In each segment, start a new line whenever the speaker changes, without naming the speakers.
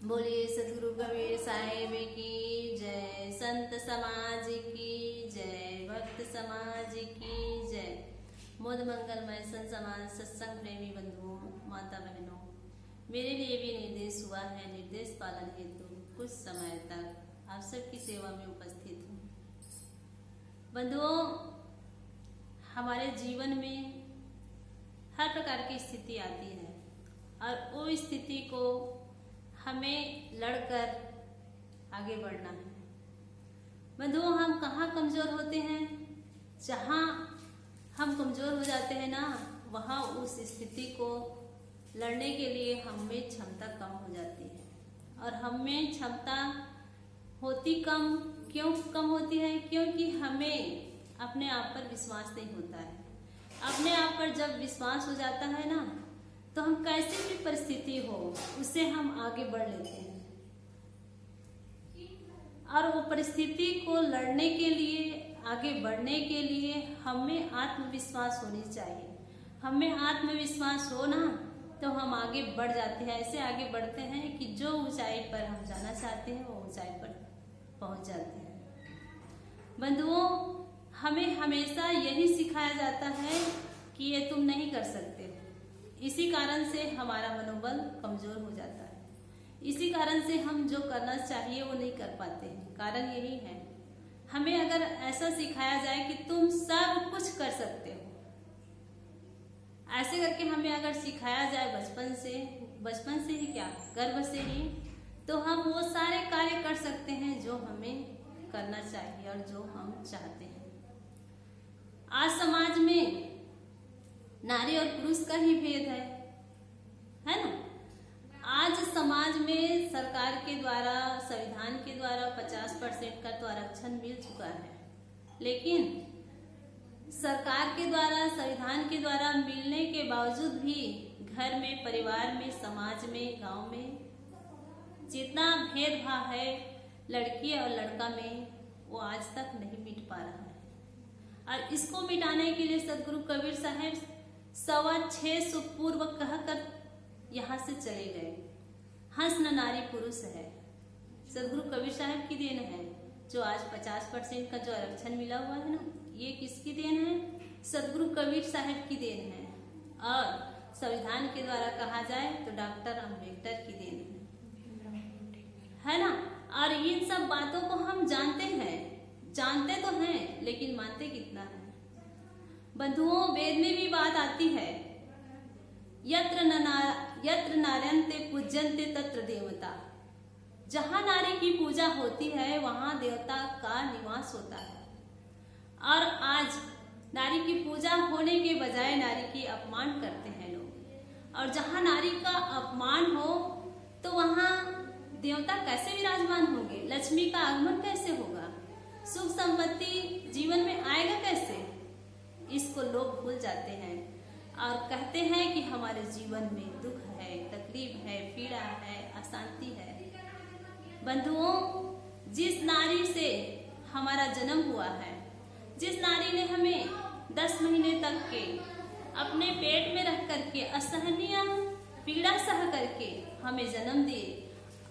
बोलिए सतगुरु कबीर साहेब की जय, संत समाज की जय, भक्त समाज की जय। मोद मंगलमय संत समाज सत्संग प्रेमी बंधुओं, माता बहनों, मेरे लिए भी निर्देश हुआ है। निर्देश पालन हेतु कुछ समय तक आप सबकी सेवा में उपस्थित हूँ। बंधुओं, हमारे जीवन में हर प्रकार की स्थिति आती है और वो स्थिति को हमें लड़कर आगे बढ़ना है। बंधुओं, हम कहाँ कमजोर होते हैं? जहाँ हम कमजोर हो जाते हैं ना, वहाँ उस स्थिति को लड़ने के लिए हमें क्षमता कम हो जाती है। और हमें क्षमता होती कम क्यों कम होती है? क्योंकि हमें अपने आप पर विश्वास नहीं होता है। अपने आप पर जब विश्वास हो जाता है ना, तो हम कैसी भी परिस्थिति हो उससे हम आगे बढ़ लेते हैं। और वो परिस्थिति को लड़ने के लिए, आगे बढ़ने के लिए हमें आत्मविश्वास होनी चाहिए। हमें आत्मविश्वास हो ना, तो हम आगे बढ़ जाते हैं। ऐसे आगे बढ़ते हैं कि जो ऊंचाई पर हम जाना चाहते हैं वो ऊंचाई पर पहुंच जाते हैं। बंधुओं, हमें हमेशा यही सिखाया जाता है कि ये तुम नहीं कर सकते। इसी कारण से हमारा मनोबल कमजोर हो जाता है। इसी कारण से हम जो करना चाहिए वो नहीं कर पाते हैं। कारण यही है, हमें अगर ऐसा सिखाया जाए कि तुम सब कुछ कर सकते हो, ऐसे करके हमें अगर सिखाया जाए बचपन से ही क्या, गर्भ से ही, तो हम वो सारे कार्य कर सकते हैं जो हमें करना चाहिए और जो हम चाहते हैं। आज समाज में नारी और पुरुष का ही भेद है ना? आज समाज में सरकार के द्वारा, संविधान के द्वारा 50% का तो आरक्षण मिल चुका है, लेकिन सरकार के द्वारा, संविधान के द्वारा मिलने के बावजूद भी घर में, परिवार में, समाज में, गांव में जितना भेदभाव है लड़की और लड़का में, वो आज तक नहीं मिट पा रहा है। और इसको मिटाने के लिए सतगुरु कबीर साहब 625 पूर्व कहकर यहाँ से चले गए। हंस न नारी पुरुष है, सतगुरु कबीर साहब की देन है। जो आज 50% का जो आरक्षण मिला हुआ है ना, ये किसकी देन है? सतगुरु कबीर साहब की देन है। और संविधान के द्वारा कहा जाए तो डॉक्टर अम्बेडकर की देन है ना? और इन सब बातों को हम जानते तो हैं, लेकिन मानते कितना है? बंधुओं, वेद में भी बात आती है, यत्र नार्यन्ते पूज्यन्ते तत्र देवता। जहां नारी की पूजा होती है वहां देवता का निवास होता है। और आज नारी की पूजा होने के बजाय नारी की अपमान करते हैं लोग। और जहां नारी का अपमान हो तो वहां देवता कैसे विराजमान होंगे? लक्ष्मी का आगमन कैसे होगा? सुख संपत्ति जीवन में आएगा कैसे? इसको लोग भूल जाते हैं और कहते हैं कि हमारे जीवन में दुख है, तकलीफ है, पीड़ा है, अशांति है। बंधुओं, जिस नारी से हमारा जन्म हुआ है, जिस नारी ने हमें 10 महीने तक के अपने पेट में रख करके असहनीय पीड़ा सह करके हमें जन्म दिए,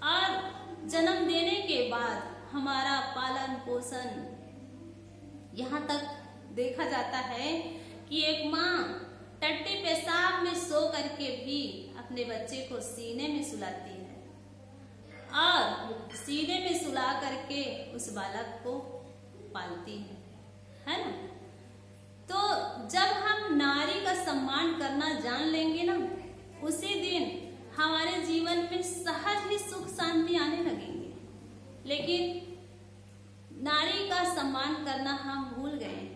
और जन्म देने के बाद हमारा पालन पोषण, यहाँ तक देखा जाता है कि एक माँ टट्टी पेशाब में सो करके भी अपने बच्चे को सीने में सुलाती है और सीने में सुला करके उस बालक को पालती है ना? तो जब हम नारी का सम्मान करना जान लेंगे ना, उसी दिन हमारे जीवन में सहज ही सुख शांति आने लगेंगे। लेकिन नारी का सम्मान करना हम भूल गए हैं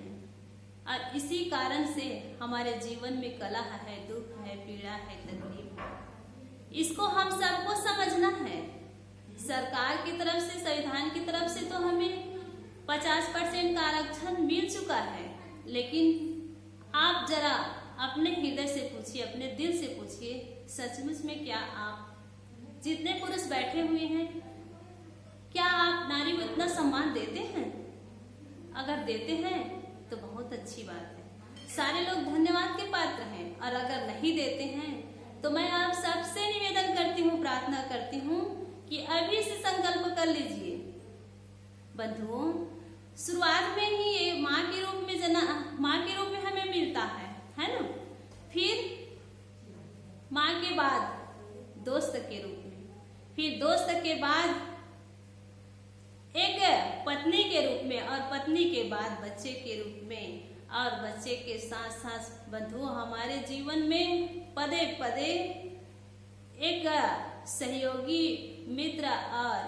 और इसी कारण से हमारे जीवन में कलह है, दुख है, पीड़ा है, तकलीफ है। इसको हम सबको समझना है। सरकार की तरफ से, संविधान की तरफ से तो हमें 50% का आरक्षण मिल चुका है, लेकिन आप जरा अपने हृदय से पूछिए, अपने दिल से पूछिए, सचमुच में क्या आप, जितने पुरुष बैठे हुए हैं, क्या आप नारी को इतना सम्मान देते हैं? अगर देते हैं तो बहुत अच्छी बात है, सारे लोग धन्यवाद के पात्र हैं। और अगर नहीं देते हैं तो मैं आप सबसे निवेदन करती हूँ, प्रार्थना करती हूँ कि अभी से संकल्प कर लीजिए। बंधुओं, शुरुआत में ही ये माँ के रूप में हमें मिलता है ना। फिर माँ के बाद दोस्त के रूप में, फिर दोस्त के बाद एक पत्नी के रूप में, और पत्नी के बाद बच्चे के रूप में, और बच्चे के साथ साथ बंधुओं हमारे जीवन में पदे पदे एक सहयोगी, मित्र और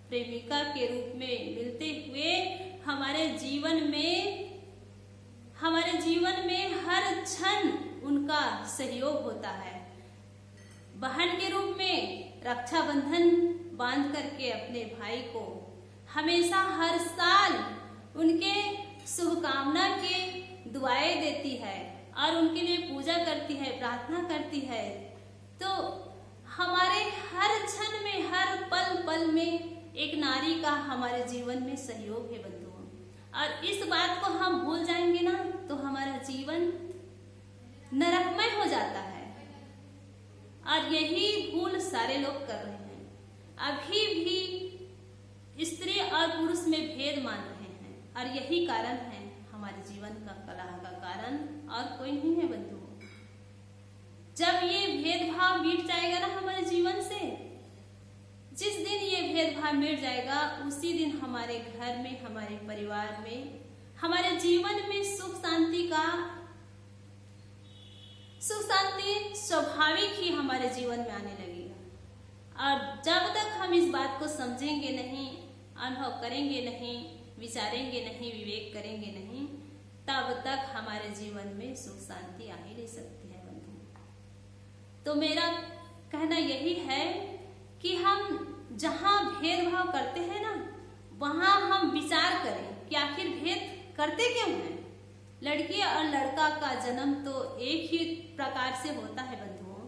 प्रेमिका के रूप में मिलते हुए हमारे जीवन में हर क्षण उनका सहयोग होता है। बहन के रूप में रक्षाबंधन बांध करके अपने भाई को हमेशा हर साल उनके शुभकामना के दुआएं देती है और उनके लिए पूजा करती है, प्रार्थना करती है। तो हमारे हर क्षण में, हर पल पल में एक नारी का हमारे जीवन में सहयोग है बंधुओं। और इस बात को हम भूल जाएंगे ना तो हमारा जीवन नरकमय हो जाता है। और यही भूल सारे लोग कर रहे हैं। अभी भी स्त्री और पुरुष में भेद मान रहे हैं, और यही कारण है हमारे जीवन का कलह का कारण, और कोई नहीं है बंधुओं। जब ये भेदभाव मिट जाएगा ना हमारे जीवन से, जिस दिन ये भेदभाव मिट जाएगा उसी दिन हमारे घर में, हमारे परिवार में, हमारे जीवन में सुख शांति स्वाभाविक ही हमारे जीवन में आने लगेगा। और जब तक हम इस बात को समझेंगे नहीं, अनुभव करेंगे नहीं, विचारेंगे नहीं, विवेक करेंगे नहीं, तब तक हमारे जीवन में सुख शांति आ ही नहीं सकती है बंधु। तो मेरा कहना यही है कि हम जहाँ भेदभाव करते हैं ना, वहाँ हम विचार करें कि आखिर भेद करते क्यों हैं। लड़की और लड़का का जन्म तो एक ही प्रकार से होता है बंधुओं।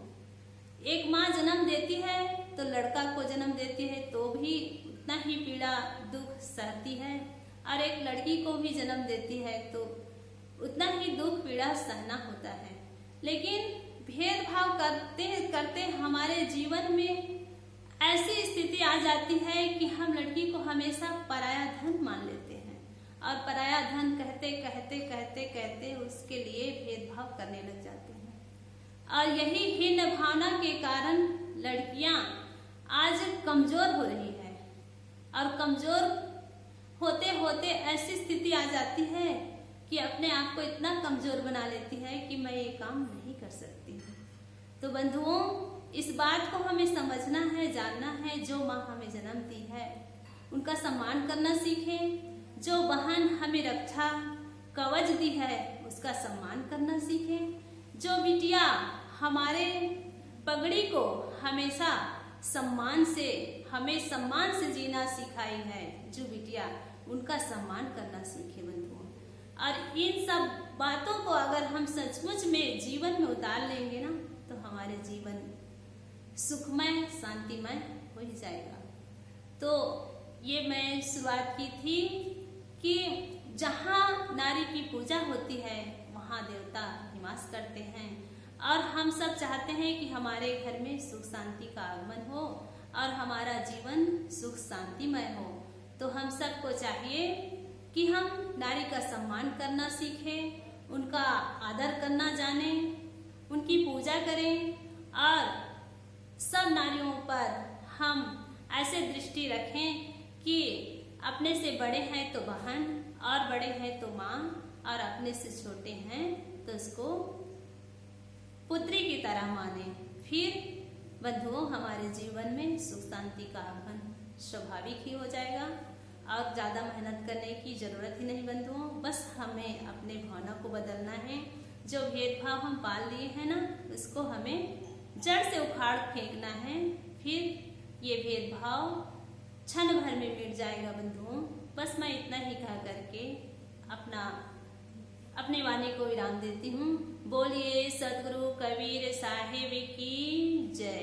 एक माँ जन्म देती है तो लड़का को जन्म देती है तो भी उतना ही पीड़ा दुख सहती है, और एक लड़की को भी जन्म देती है तो उतना ही दुख पीड़ा सहना होता है। लेकिन भेदभाव करते करते हमारे जीवन में ऐसी स्थिति आ जाती है कि हम लड़की को हमेशा पराया धन मान लेते हैं, और पराया धन कहते कहते कहते कहते उसके लिए भेदभाव करने लग जाते हैं। और यही हीन भावना के कारण लड़कियां आज कमजोर हो रही है, और कमजोर होते होते ऐसी स्थिति आ जाती है कि अपने आप को इतना कमजोर बना लेती है कि मैं ये काम नहीं कर सकती। तो बंधुओं, इस बात को हमें समझना है, जानना है। जो माँ हमें जन्म दी है उनका सम्मान करना सीखें। जो बहन हमें रक्षा कवच दी है उसका सम्मान करना सीखें। जो बिटिया हमारे पगड़ी को हमेशा सम्मान से, हमें सम्मान से जीना सिखाई है, जो बिटिया, उनका सम्मान करना सीखे बंधुओं। और इन सब बातों को अगर हम सचमुच में जीवन में उतार लेंगे ना तो हमारे जीवन सुखमय, शांतिमय हो ही जाएगा। तो ये मैं शुरुआत की थी कि जहाँ नारी की पूजा होती है वहाँ देवता निवास करते हैं, और हम सब चाहते हैं कि हमारे घर में सुख शांति का आगमन हो और हमारा जीवन सुख शांतिमय हो। तो हम सबको चाहिए कि हम नारी का सम्मान करना सीखें, उनका आदर करना जानें, उनकी पूजा करें, और सब नारियों पर हम ऐसे दृष्टि रखें कि अपने से बड़े हैं तो बहन, और बड़े हैं तो माँ, और अपने से छोटे हैं तो उसको पुत्री की तरह माने। फिर बंधुओं हमारे जीवन में सुख शांति का आगमन स्वाभाविक ही हो जाएगा, और ज़्यादा मेहनत करने की जरूरत ही नहीं बंधुओं। बस हमें अपने भावना को बदलना है। जो भेदभाव हम पाल लिए हैं ना उसको हमें जड़ से उखाड़ फेंकना है। फिर ये भेदभाव क्षण भर में मिट जाएगा बंधुओं। बस मैं इतना ही कह करके अपनी वाणी को विराम देती हूँ। बोलिए सतगुरु कबीर साहिब की जय।